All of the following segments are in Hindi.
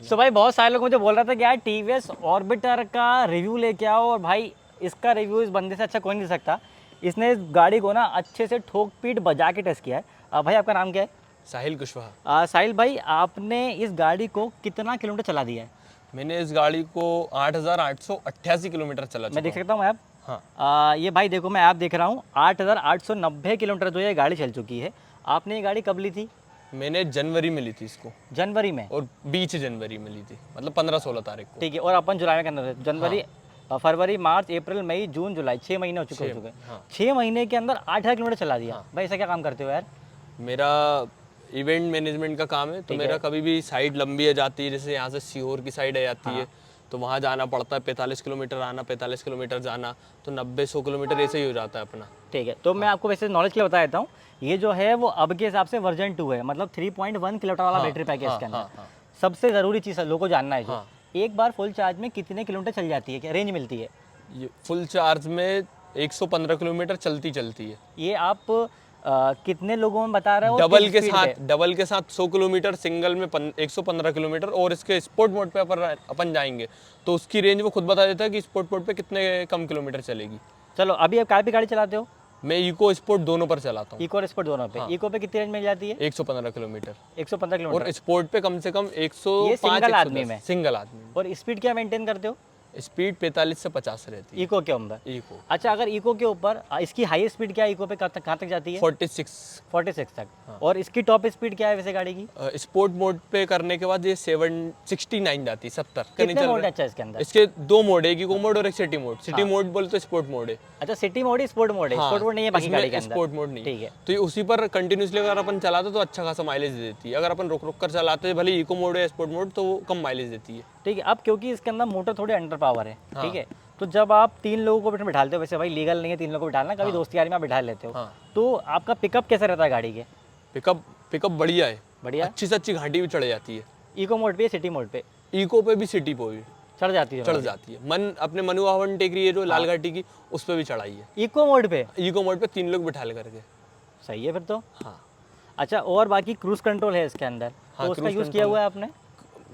तो भाई बहुत सारे लोग मुझे बोल रहे थे कि यार टीवीएस ऑर्बिटर का रिव्यू लेके आओ, और भाई इसका रिव्यू इस बंदे से अच्छा कोई नहीं दे सकता। इसने इस गाड़ी को ना अच्छे से ठोक पीट बजा के टेस्ट किया है। भाई आपका नाम क्या है? साहिल कुशवाहा। साहिल भाई, आपने इस गाड़ी को कितना किलोमीटर चला दिया है? मैंने इस गाड़ी को 8,888 किलोमीटर चला मैं देख चुका सकता हूँ ऐप? हाँ। ये भाई देखो, मैं ऐप देख रहा हूँ, 8,890 किलोमीटर जो ये गाड़ी चल चुकी है। आपने ये गाड़ी कब ली थी? मैंने जनवरी में ली थी इसको, जनवरी में? और 20 जनवरी में ली थी, मतलब 15-16 तारीख को। ठीक है, और अपन जुलाई में के अंदर जनवरी, फरवरी, मार्च, अप्रैल, मई, जून, जुलाई, 6 महीने हो चुके हैं। हाँ। 6 महीने के अंदर 8,000 किलोमीटर चला दिया। भाई ऐसा क्या काम करते हो यार? मेरा इवेंट मैनेजमेंट का काम है, तो मेरा कभी भी साइड लंबी आ जाती है, जैसे यहाँ से सीहोर की साइड आ जाती है, तो वहाँ जाना पड़ता है, 45 किलोमीटर आना, 45 किलोमीटर जाना, तो 90-100 किलोमीटर ऐसे ही हो जाता है अपना। ठीक है, तो मैं आपको वैसे नॉलेज के लिए बता देता हूँ। ये जो है वो अब के हिसाब से वर्जन 2 है, मतलब 3.1 किलोमीटर वाला बैटरी पैक है इसके अंदर। सबसे ज़रूरी चीज़ लोगों को जानना है जो, एक बार फुल चार्ज में कितने किलोमीटर चल जाती है, क्या रेंज मिलती है? ये फुल चार्ज में 115 किलोमीटर चलती है। ये आप कितने लोगों में बता रहे हो? डबल के साथ 100 किलोमीटर, सिंगल में 115 किलोमीटर, और इसके स्पोर्ट मोड पे अपन जाएंगे तो उसकी रेंज वो खुद बता देता है कि स्पोर्ट मोड पे कितने कम किलोमीटर चलेगी। चलो, अभी आप काय पे गाड़ी चलाते हो? मैं इको स्पोर्ट दोनों पर चलाता हूँ। इको और स्पोर्ट दोनों पे? इको पे कितनी रेंज मिल जाती है? 115 किलोमीटर। 115 किलोमीटर। और स्पोर्ट पे कम से कम 105, ये सिंगल आदमी में? सिंगल आदमी में। और स्पीड क्या मेंटेन करते हो? स्पीड 45 से 50 रहती है इको के ऊपर? इको। अच्छा, अगर इको के ऊपर इसकी हाई स्पीड क्या है? इको पे कहाँ तक जाती है? 46 तक। और इसकी टॉप स्पीड क्या है वैसे गाड़ी की? स्पोर्ट मोड पे करने के बाद ये 69 जाती है, 70 कितने मोड है अच्छा इसके अंदर? इसके 2 मोड है, एक इको मोड और एक सिटी मोड। सिटी मोड बोले तो स्पोर्ट मोड है। अच्छा, सिटी मोड ही स्पोर्ट मोड है? स्पोर्ट मोड नहीं है बाकी गाड़ी के अंदर? स्पोर्ट मोड नहीं। ठीक है। तो ये उसी पर कंटिन्यूसली अगर अपन चलाते तो अच्छा खासा माइलेज देती है। अगर अपन रुक रुक कर चलाते भले इको मोड या स्पोर्ट मोड, तो वो कम माइलेज देती है। ठीक है। अब क्योंकि इसके अंदर मोटर थोड़ी अंडर पावर है, ठीक है, तो जब आप 3 लोगों को बिठाते हो, वैसे भाई लीगल नहीं है 3 लोगों को बिठाना, कभी दोस्ती यारी में आप बिठा लेते हो, तो आपका पिकअप कैसा रहता है गाड़ी के? पिकअप बढ़िया है, बढ़िया। अच्छी से अच्छी घाटी भी चढ़ जाती है। इको मोड पे, सिटी मोड पे? इको पे भी, सिटी पे भी चढ़ जाती है। अपने मनुआ 1 टेकरी है जो लाल घाटी की, उस पे भी चढ़ाई है। इको मोड पे? इको मोड पे 3 लोग बिठा करके। सही है फिर तो। हाँ। अच्छा, और बाकी क्रूज कंट्रोल है इसके अंदर, तो उसका यूज़ किया हुआ है आपने?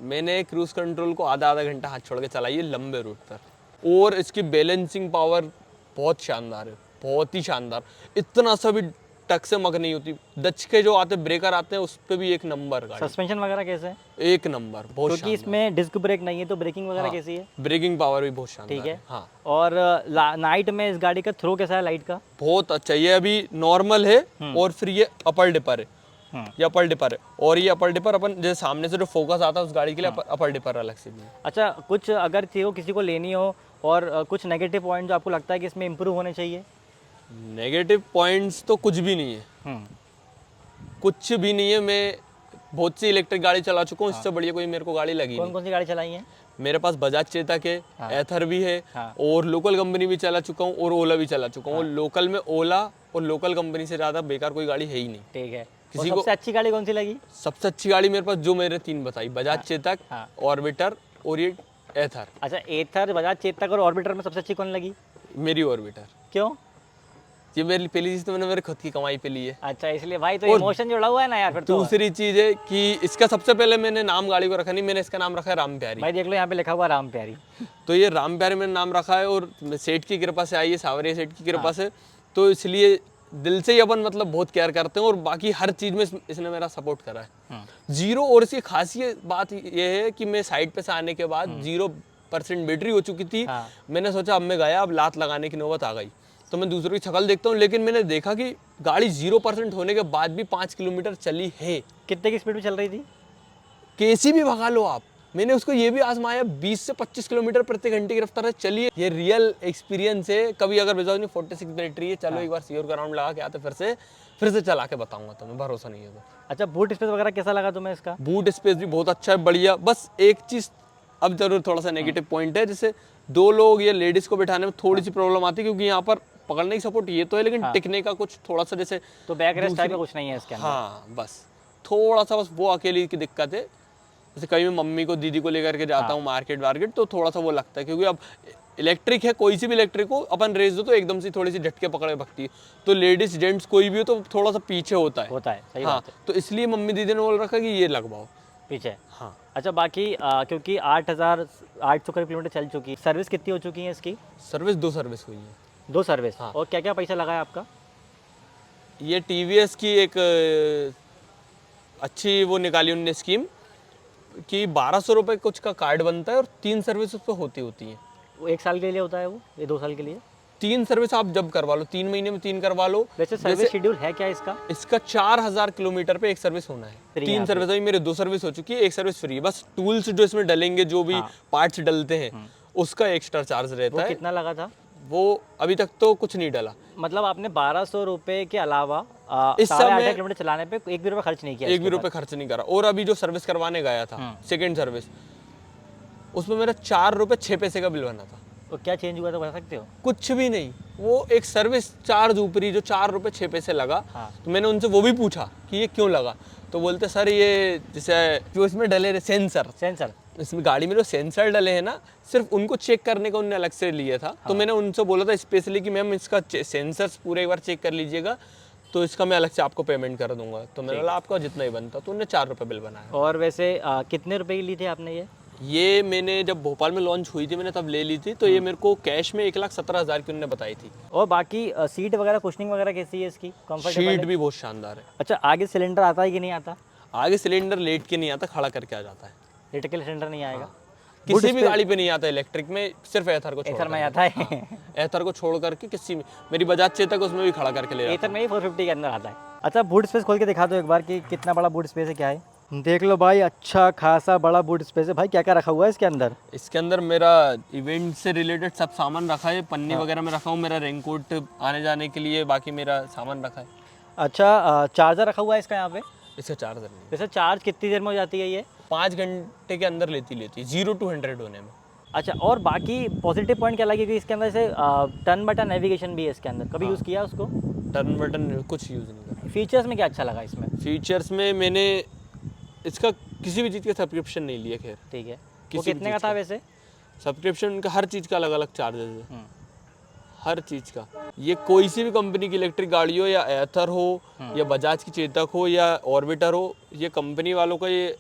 मैंने क्रूज कंट्रोल को आधा घंटा हाथ छोड़ के चलाई है लंबे रूट पर, और इसकी बैलेंसिंग पावर बहुत शानदार है, बहुत ही शानदार। इतना सा भी टक से मग नहीं होती। डच के जो आते ब्रेकर आते हैं उस पे भी एक नंबर गाड़ी। सस्पेंशन वगैरह कैसे है? एक नंबर, बहुत शानदार। क्योंकि इसमें डिस्क ब्रेक नहीं है, तो ब्रेकिंग वगैरह कैसी है? ब्रेकिंग पावर भी बहुत शानदार ठीक है। हाँ। और नाइट में इस गाड़ी का थ्रो कैसा है लाइट का? बहुत अच्छा। ये अभी नॉर्मल है, और फिर ये अपर डिपर है। ये अपर डिपर है, और ये अपर डिपर अपन जैसे सामने से जो फोकस आता है उस गाड़ी के लिए अपर डिपर अलग से भी है। अच्छा, कुछ अगर किसी को लेनी हो, और कुछ नेगेटिव पॉइंट जो आपको लगता है कि इसमें इंप्रूव होने चाहिए? नेगेटिव पॉइंट्स तो कुछ भी नहीं है, कुछ भी नहीं है। मैं बहुत सी इलेक्ट्रिक गाड़ी चला चुका हूँ, इससे बढ़िया कोई मेरे को गाड़ी लगी नहीं। कौन सी गाड़ी चलाई है? मेरे पास बजाज चेतक है, एथर भी है, और लोकल कंपनी भी चला चुका हूँ, और ओला भी चला चुका हूँ। लोकल में ओला और लोकल कंपनी से ज़्यादा बेकार कोई गाड़ी है ही नहीं। ठीक है। किसी को सबसे अच्छी गाड़ी कौन सी लगी? सबसे अच्छी गाड़ी मेरे पास जो मेरे 3 बताई, बजाज चेतक, ऑर्बिटर और ये एथर। अच्छा, एथर, बजाज चेतक और ऑर्बिटर में सबसे अच्छी कौन लगी? मेरी ऑर्बिटर। क्यों? ये मेरी पहली चीज तो मैंने मेरे खुद की कमाई पे ली है। अच्छा, इसलिए भाई तो इमोशन जुड़ा हुआ है ना यार फिर तो। दूसरी चीज है कि इसका सबसे पहले मैंने नाम गाड़ी को रखा नहीं, मैंने इसका नाम रखा है राम प्यारी। भाई देख लो यहाँ पे लिखा हुआ राम प्यारी। तो ये राम प्यारी मैंने नाम रखा है, और सेठ की कृपा से आई है, सावरिया सेठ की कृपा से, तो इसलिए दिल से ही अपन मतलब बहुत केयर करते हैं, और बाकी हर चीज में इसने मेरा सपोर्ट करा है। 0। और इसकी खासियत बात ये है कि मैं साइड पे से आने के बाद 0% बैटरी हो चुकी थी। मैंने सोचा अब मैं गया, अब लात लगाने की नौबत आ गई, तो मैं दूसरों की शक्ल देखता हूँ, लेकिन मैंने देखा कि गाड़ी 0% होने के बाद भी 5 किलोमीटर चली है। कितने की स्पीड में चल रही थी? कैसी भी भगा लो आप। मैंने उसको ये भी आजमाया, 20 से 25 किलोमीटर प्रति घंटे की रफ्तार से चलिए। ये रियल एक्सपीरियंस है। कभी अगर बजाओ नहीं 46 बैटरी है, चलो एक बार सीओर का राउंड लगा के आते, फिर से चला के बताऊंगा तुम्हें, भरोसा नहीं है तो। अच्छा, बूट स्पेस वगैरह कैसा लगा तुम्हें इसका? बूट स्पेस भी बहुत अच्छा है, बढ़िया। बस एक चीज अब जरूर थोड़ा सा नेगेटिव पॉइंट है, जैसे 2 लोग या लेडीज को बिठाने में थोड़ी सी प्रॉब्लम आती है, क्योंकि यहाँ पर पकड़ने की सपोर्ट ये तो है, लेकिन टिकने का कुछ थोड़ा सा जैसे तो बैक रेस्ट टाइप का कुछ नहीं है इसके अंदर? हाँ, बस थोड़ा सा, बस वो अकेली की दिक्कत है। जैसे कहीं मैं मम्मी को, दीदी को लेकर के जाता हूँ मार्केट, तो थोड़ा सा वो लगता है, क्योंकि अब इलेक्ट्रिक है, कोई सी भी इलेक्ट्रिक को अपन रेस दो तो एकदम से थोड़ी सी झटके पकड़े भगती है, तो लेडीज जेंट्स कोई भी हो तो थोड़ा सा पीछे होता है। सही हाँ, बात है। तो इसलिए मम्मी दीदी ने बोल रखा कि ये लगवाओ पीछे। हाँ, अच्छा बाकी क्योंकि 8,800 किलोमीटर चल चुकी है, सर्विस कितनी हो चुकी है इसकी? सर्विस 2 सर्विस हुई है। 2 सर्विस। हाँ। और क्या क्या पैसा लगा है आपका? ये टीवीएस की एक अच्छी वो निकाली उनने स्कीम कि 1200 रुपये कुछ का कार्ड बनता है और 3 सर्विस उस पर होती हैं। वो 1 साल के लिए होता है वो, ये 2 साल के लिए? 3 सर्विस आप जब करवा लो, 3 महीने में 3 करवा लो। वैसे सर्विस शेड्यूल है क्या इसका? इसका 4000 किलोमीटर पे एक सर्विस होना है। फ्री 3 यहाँ सर्विस अभी मेरे 2 सर्विस हो चुकी है, एक सर्विस फ्री है। बस टूल्स जो इसमें डलेंगे, जो भी पार्ट्स डलते हैं, उसका एक्स्ट्रा चार्ज रहता वो है। कितना लगा था? वो अभी तक तो कुछ नहीं डला। मतलब आपने 1200 रुपये के अलावा इस सब 8.5 में किलोमीटर चलाने पे 1 भी रुपये खर्च नहीं किया? 1 भी रुपये खर्च नहीं करा। और अभी जो सर्विस करवाने गया था, सेकंड सर्विस, उसमें मेरा 4 रुपये 6 पैसे का बिल बना था। तो क्या चेंज हुआ था बता सकते हो? कुछ भी नहीं, वो एक सर्विस चार्ज ऊपरी जो 4 रुपये 6 पैसे लगा। हाँ। तो मैंने उनसे वो भी पूछा कि ये क्यों लगा, तो बोलते सर ये जैसे जो इसमें डले रहे सेंसर इसमें गाड़ी में जो सेंसर डले हैं ना, सिर्फ उनको चेक करने का उन्होंने अलग से लिया था। तो मैंने उनसे बोला था स्पेशली कि मैम इसका सेंसर्स पूरे एक बार चेक कर लीजिएगा, तो इसका मैं अलग से आपको पेमेंट कर दूंगा। तो मैंने बोला आपका जितना ही बनता, तो उन्होंने 4 रुपये बिल बनाया। और वैसे कितने रुपए की ली थी आपने ये मैंने जब भोपाल में लॉन्च हुई थी मैंने तब ले ली थी, तो ये मेरे को कैश में 1,17,000 की उन्होंने बताई थी। और बाकी सीट वगैरह, कुशनिंग वगैरह कैसी है इसकी? कंफर्टेबल शीट है? भी बहुत शानदार है। अच्छा आगे सिलेंडर आता है कि नहीं आता? आगे सिलेंडर लेट के नहीं आता, खड़ा करके आ जाता है। इलेक्ट्रिकल सिलेंडर नहीं आएगा? किसी भी गाड़ी पे नहीं आता इलेक्ट्रिक में, सिर्फ एथर को छोड़ एथर में आता है? एथर को छोड़ करके किसी में, मेरी बजाज चेतक उसमें भी खड़ा करके ले जाता एथर में ही 450 के अंदर आता है। अच्छा बूट स्पेस खोल के दिखा दो एक बार कि कितना बड़ा बूट स्पेस है, क्या है? देख लो भाई, अच्छा खासा बड़ा बूट स्पेस है भाई। क्या क्या रखा हुआ है इसके अंदर? है। इसके अंदर मेरा इवेंट से रिलेटेड सब सामान रखा है, पन्नी वगैरह में रखा हूँ, मेरा रेनकोट आने जाने के लिए, बाकी मेरा सामान रखा है। अच्छा चार्जर रखा हुआ है इसका यहाँ पे? इसका चार्जर नहीं, वैसे चार्ज कितनी देर में हो जाती है ये? 5 घंटे के अंदर लेती 0 to 100 होने में। अच्छा और बाकी पॉजिटिव पॉइंट क्या लगे कि इसके अंदर से टर्न बटन नेविगेशन भी है इसके अंदर, कभी यूज़ किया उसको? टर्न बटन कुछ यूज़ नहीं करा। फीचर्स में क्या अच्छा लगा इसमें? फीचर्स में मैंने इसका किसी भी चीज़ का सब्सक्रिप्शन नहीं लिया। खैर ठीक है, वो किसी भी कितने का चीज़ था का। वैसे? सब्सक्रिप्शन का हर चीज़ का अलग अलग चार्जेस है, हर चीज़ का। ये कोई सी भी कंपनी की इलेक्ट्रिक गाड़ी हो, या एथर हो, या बजाज की चेतक हो, या ऑर्बिटर हो, ये कंपनी वालों का ये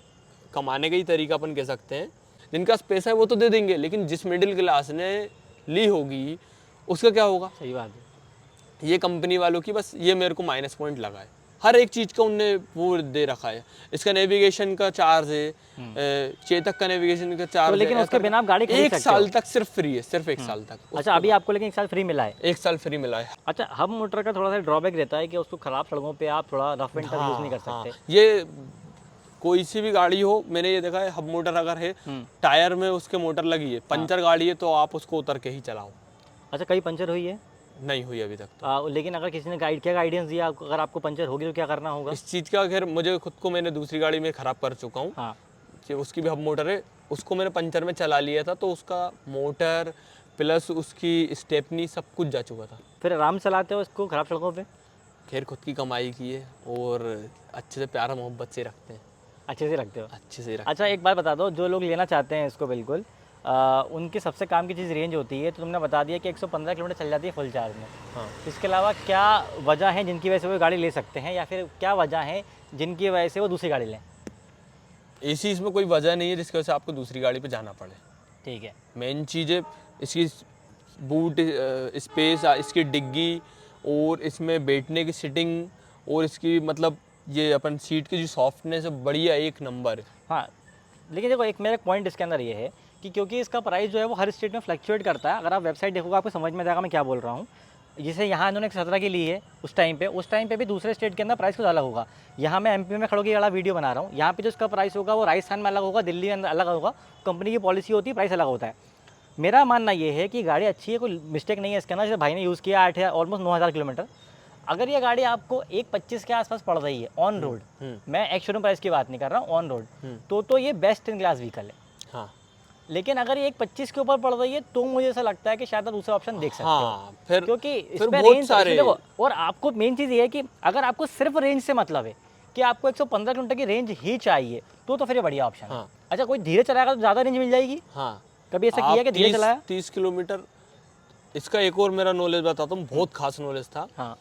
कमाने का ही तरीका अपन कह सकते हैं। जिनका पास पैसा है वो तो दे देंगे, लेकिन जिस मिडिल क्लास ने ली होगी उसका क्या होगा? सही बात है। ये कंपनी वालों की बस ये मेरे को माइनस पॉइंट लगा है। हर एक चीज़ का उनने वो दे रखा है। इसका नेविगेशन का चार्ज है, चेतक का नेविगेशन का चार्ज तो लेकिन है। उसके बिना आप गाड़ी खरीद एक सकते हो? साल तक सिर्फ फ्री है, सिर्फ 1 साल तक। अच्छा अभी आपको लेकिन 1 साल फ्री मिला है? 1 साल फ्री मिला है। अच्छा हब मोटर का थोड़ा सा ड्रॉबैक रहता है कि उसको खराब सड़कों पे आप थोड़ा रफ एंड टफ यूज़ नहीं कर सकते। ये कोई सी भी गाड़ी हो, मैंने ये देखा है, हब मोटर अगर है, टायर में उसके मोटर लगी है, पंचर गाड़ी है, तो आप उसको उतर के ही चलाओ। अच्छा कहीं पंचर हुई है? नहीं हुई अभी तक तो। लेकिन अगर किसी ने गाइडेंस दिया अगर आपको पंचर होगी तो क्या करना होगा? इस चीज़ का खैर मुझे खुद को, मैंने दूसरी गाड़ी में ख़राब कर चुका हूँ। हाँ कि उसकी भी हब मोटर है, उसको मैंने पंचर में चला लिया था, तो उसका मोटर प्लस उसकी स्टेपनी सब कुछ जा चुका था। फिर आराम से चलाते हो इसको खराब सड़कों पे? खैर खुद की कमाई की है और अच्छे से प्यार मोहब्बत से रखते हैं। अच्छे से रखते हो? अच्छे से रखते अच्छा एक बात बता दो, जो लोग लेना चाहते हैं इसको बिल्कुल उनकी सबसे काम की चीज़ रेंज होती है, तो तुमने बता दिया कि 115 किलोमीटर चल जाती है फुल चार्ज में। हाँ। इसके अलावा क्या वजह है जिनकी वजह से वो गाड़ी ले सकते हैं, या फिर क्या वजह है जिनकी वजह से वो दूसरी गाड़ी लें? ऐसी इसमें कोई वजह नहीं है जिसकी वजह से आपको दूसरी गाड़ी पे जाना पड़े। ठीक है। मेन चीज़ है इसकी बूट स्पेस, इसकी डिग्गी, और इसमें बैठने की सीटिंग, और इसकी मतलब ये अपन सीट की जो सॉफ्टनेस है बढ़िया 1 नंबर है। हाँ लेकिन देखो एक मेरा पॉइंट इसके अंदर ये है कि क्योंकि इसका प्राइस जो है वो हर स्टेट में फ्लक्चुएट करता है। अगर आप वेबसाइट देखोगे आपको समझ में जाएगा मैं क्या बोल रहा हूँ। जैसे यहाँ इन्होंने 17 की ली है उस टाइम पे भी दूसरे स्टेट के अंदर प्राइस कुछ अलग होगा। यहाँ मैं एमपी में खड़ो के बड़ा वीडियो बना रहा हूँ, यहाँ पे जो इसका प्राइस होगा वो राजस्थान में अलग होगा, दिल्ली में अलग होगा। कंपनी की पॉलिसी होती है, प्राइस अलग होता है। मेरा मानना ये है कि गाड़ी अच्छी है, कोई मिस्टेक नहीं है इसके अंदर। जैसे भाई ने यूज़ किया 8 या ऑलमोस्ट 9000 किलोमीटर, अगर ये गाड़ी आपको 1.25 के आसपास पड़ रही है ऑन रोड, मैं एक्स शोरूम प्राइस की बात नहीं कर रहा हूँ, ऑन रोड, तो ये बेस्ट इन क्लास व्हीकल है। हाँ। लेकिन अगर ये 1.25 के ऊपर पड़ रही है तो मुझे ऐसा लगता है कि शायद आप दूसरा ऑप्शन देख सकते हो। फिर क्योंकि इस फिर पे बहुत रेंज सारे देखो, और आपको मेन चीज़ ये है कि अगर आपको सिर्फ रेंज से मतलब है कि आपको 115 किलोमीटर की रेंज ही चाहिए, तो फिर ये बढ़िया ऑप्शन है। अच्छा कोई धीरे चलाएगा तो ज़्यादा रेंज मिल जाएगी? हाँ। कभी ऐसा किया कि धीरे चलाया? 30 किलोमीटर। इसका एक और मेरा नॉलेज बताता हूँ, बहुत खास नॉलेज था। हाँ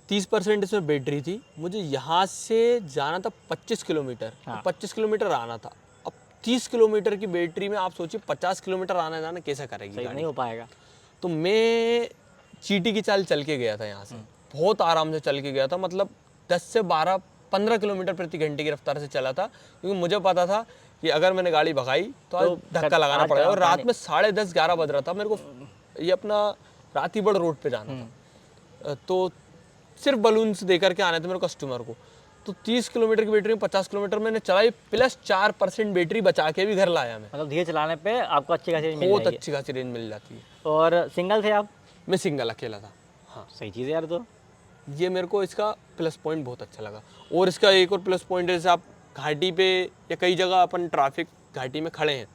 30% इसमें बैटरी थी। मुझे यहाँ से जाना था 25 किलोमीटर, 25 किलोमीटर आना था। अब 30 किलोमीटर की बैटरी में आप सोचिए 50 किलोमीटर आना जाना कैसा करेगी सही गाड़ी। नहीं हो पाएगा। तो मैं चीटी की चाल चल के गया था यहाँ से, बहुत आराम से चल के गया था, मतलब 10 से 12-15 किलोमीटर प्रति घंटे की रफ्तार से चला था, क्योंकि मुझे पता था कि अगर मैंने गाड़ी भगाई तो आज धक्का लगाना पड़ेगा। और रात में 10:30-11 बज रहा था, मेरे को ये अपना रातीबड़ रोड पे जाना था, तो सिर्फ बलून्स दे करके आने थे मेरे कस्टमर को। तो 30 किलोमीटर की बैटरी में 50 किलोमीटर मैंने चलाई, प्लस 4% बैटरी बचा के भी घर लाया मैं। मतलब धीरे चलाने पे आपको अच्छी खासी रेंज मिल बहुत जाएगी। अच्छी खासी रेंज मिल जाती है। और सिंगल थे आप? मैं सिंगल अकेला था। हाँ, सही चीज़ है यार। तो ये मेरे को इसका प्लस पॉइंट बहुत अच्छा लगा। और इसका एक और प्लस पॉइंट है, जैसे आप घाटी पे या कई जगह अपन ट्रैफिक घाटी में खड़े हैं,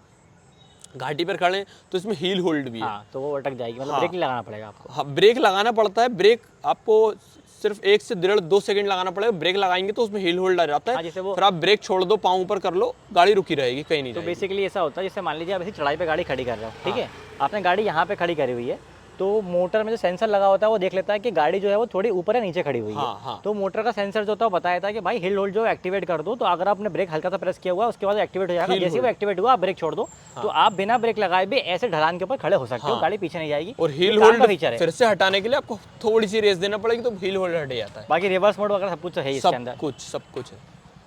घाटी पर खड़े हैं, तो इसमें हील होल्ड भी है। हाँ, तो वो अटक जाएगी, मतलब हाँ। ब्रेक नहीं लगाना पड़ेगा आपको। हाँ, ब्रेक लगाना पड़ता है। ब्रेक आपको सिर्फ 1 से 1.5-2 सेकंड लगाना पड़ेगा। ब्रेक लगाएंगे तो उसमें हील होल्ड आ जाता हाँ, है, जैसे वो फिर आप ब्रेक छोड़ दो, पाँव ऊपर कर लो, गाड़ी रुकी रहेगी, कहीं नहीं तो जाएगी। बेसिकली ऐसा होता है, जैसे मान लीजिए आप ऐसी चढ़ाई पे गाड़ी खड़ी कर रहे हो, ठीक है, आपने गाड़ी यहाँ पे खड़ी करी हुई है, तो मोटर में जो सेंसर लगा होता है वो देख लेता है कि गाड़ी जो है वो थोड़ी ऊपर या नीचे खड़ी हुई है। हाँ, हाँ। तो मोटर का सेंसर जो होता है वो बताया था कि भाई हिल होल्ड जो एक्टिवेट कर दो, तो अगर आपने ब्रेक हल्का सा प्रेस किया हुआ है उसके बाद एक्टिवेट हो जाएगा। Hill जैसे ही वो एक्टिवेट हुआ आप ब्रेक छोड़ दो, तो आप बिना ब्रेक लगाए भी ऐसे ढलान के ऊपर खड़े हो सकते हो, गाड़ी पीछे नहीं जाएगी। और ये हील काम का होल्ड फीचर है। फिर से हटाने के लिए आपको थोड़ी सी रेस देना पड़ेगी, तो हील होल्ड हट जाता है। बाकी रिवर्स मोड वगैरह सब कुछ है इसके अंदर। सब कुछ है।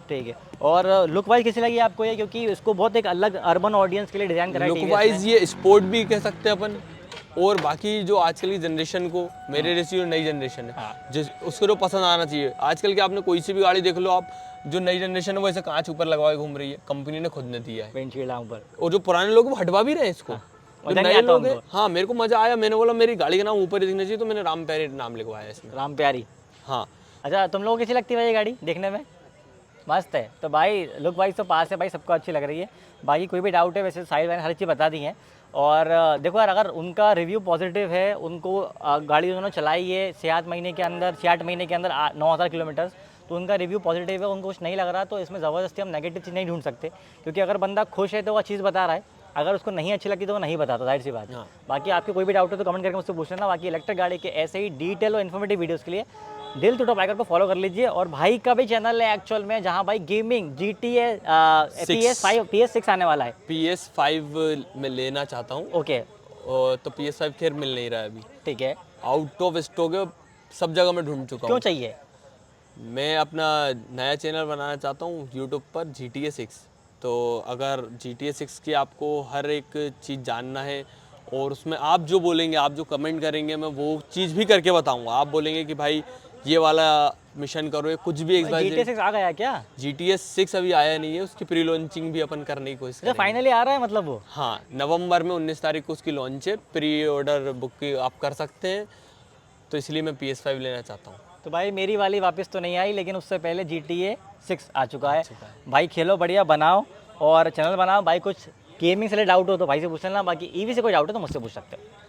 ठीक है। और लुक वाइज कैसी लगी आपको ये, क्योंकि इसको बहुत एक अलग अर्बन ऑडियंस के लिए डिजाइन करा है लुक TVS वाइज ने। ये स्पोर्ट भी कह सकते हैं अपन। और बाकी जो आजकल की जनरेशन को, मेरे जैसी जो नई जनरेशन है, जिस उसको जो पसंद आना चाहिए, आजकल के आपने कोई सी भी गाड़ी देख लो आप, जो नई जनरेशन है वो ऐसे कांच ऊपर लगवा के घूम रही है, कंपनी ने खुद ने दिया है। विंडशील्ड ऊपर। और जो पुराने लोग वो हटवा भी रहे हैं इसको। जो मजा नहीं नए आता लोग हैं, उनको। हाँ, मेरे को मजा आया। मैंने बोला मेरी गाड़ी का नाम ऊपर ही दिखना चाहिए, तो मैंने राम प्यारी नाम लिखवाया इसमें। राम प्यारी। हाँ, अच्छा, तुम लोगों को कैसी लगती है भाई ये गाड़ी देखने में? मस्त है। तो भाई लुक वाइज तो पास है भाई, सबको अच्छी लग रही है। बाकी कोई भी डाउट है, वैसे साइड मैंने हर चीज़ बता दी है। और देखो यार, अगर उनका रिव्यू पॉजिटिव है, उनको गाड़ी उन्होंने चलाई है 6-8 महीने के अंदर 9,000 किलोमीटर, तो उनका रिव्यू पॉजिटिव है। उनको कुछ नहीं लग रहा तो इसमें ज़बरदस्ती हम नेगेटिव चीज़ नहीं ढूंढ सकते, क्योंकि अगर बंदा खुश है तो वो चीज़ बता रहा है, अगर उसको नहीं अच्छी लगी तो वो नहीं बताता, जाहिर सी बात है। बाकी आपके कोई भी डाउट हो तो कमेंट करके मुझसे पूछ लेना। बाकी इलेक्ट्रिक गाड़ी के ऐसे ही डिटेल और इन्फॉर्मेटिव वीडियोस के लिए दिल टू टॉप बाइकर को फॉलो कर लीजिए। और भाई का भी चैनल है एक्चुअल में, जहाँ भाई गेमिंग GTA PS6 आने वाला है। PS5 में लेना चाहता हूँ। ओके, और तो PS5 खैर मिल नहीं रहा है अभी, ठीक है। आउट ऑफ स्टॉक है, सब जगह मैं ढूंढ चुका क्यों हूँ। चाहिए? मैं अपना नया चैनल बनाना चाहता हूँ यूट्यूब पर, GTA 6। तो अगर GTA 6 की आपको हर एक चीज़ जानना है, और उसमें आप जो बोलेंगे, आप जो कमेंट करेंगे, मैं वो चीज़ भी करके बताऊँगा। आप बोलेंगे कि भाई ये वाला मिशन करो, या कुछ भी GTA 6 आ गया क्या? GTA 6 अभी आया नहीं है, उसकी प्री लॉन्चिंग भी अपन करने की कोशिश अच्छा, करेंगे। फाइनली आ रहा है मतलब वो? हाँ, नवंबर में 19 तारीख को उसकी लॉन्च है। प्री ऑर्डर बुक आप कर सकते हैं, तो इसलिए मैं PS5 लेना चाहता हूँ। तो भाई मेरी वाली वापस तो नहीं आई, लेकिन उससे पहले GTA 6 आ चुका है। भाई खेलो बढ़िया, बनाओ और चैनल बनाओ। भाई कुछ गेमिंग से डाउट हो तो भाई से पूछ लेना, बाकी EV से कोई डाउट हो तो मुझसे पूछ सकते हो।